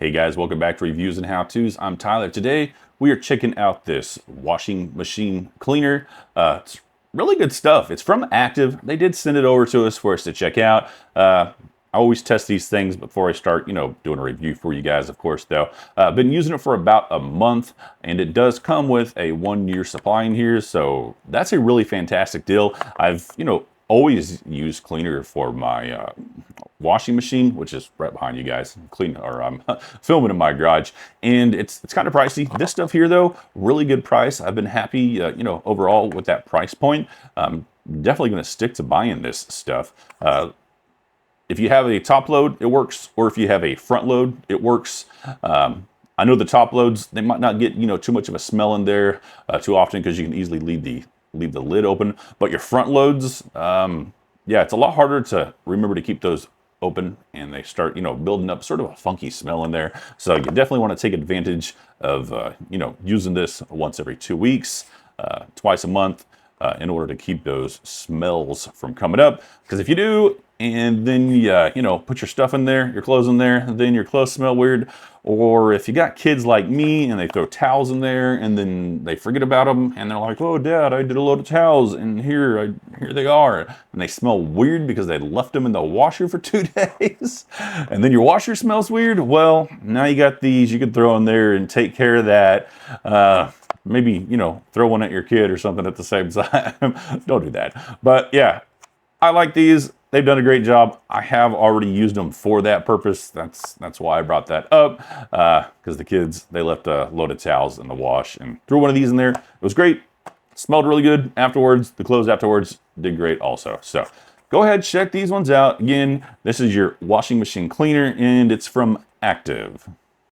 Hey guys, welcome back to Reviews and How-Tos. I'm Tyler. Today we are checking out this washing machine cleaner. It's really good stuff. It's from Active. They did send it over to us for us to check out. I always test these things before I start, doing a review for you guys, of course, though. I've been using it for about a month, and it does come with a 1-year supply in here, so that's a really fantastic deal. I've, always used cleaner for my washing machine, which is right behind you guys. I'm filming in my garage, and it's kind of pricey. This stuff here, though, really good price. I've been happy, overall with that price point. Definitely going to stick to buying this stuff. If you have a top load, it works, or if you have a front load, it works. I know the top loads, they might not get too much of a smell in there too often because you can easily leave the lid open. But your front loads, yeah, it's a lot harder to remember to keep those open, and they start building up sort of a funky smell in there. So you definitely want to take advantage of using this once every 2 weeks, twice a month, in order to keep those smells from coming up. Because if you do, and then you put your stuff in there, your clothes in there, and then your clothes smell weird. Or if you got kids like me and they throw towels in there and then they forget about them and they're like, "Oh, Dad, I did a load of towels and here they are," and they smell weird because they left them in the washer for 2 days, and then your washer smells weird. Well, now you got these you can throw in there and take care of that. Maybe throw one at your kid or something at the same time. Don't do that. But yeah, I like these. They've done a great job. I have already used them for that purpose. That's why I brought that up, because the kids, they left a load of towels in the wash and threw one of these in there. It was great. Smelled really good afterwards. The clothes afterwards did great also. So go ahead, check these ones out. Again, this is your washing machine cleaner, and it's from Active.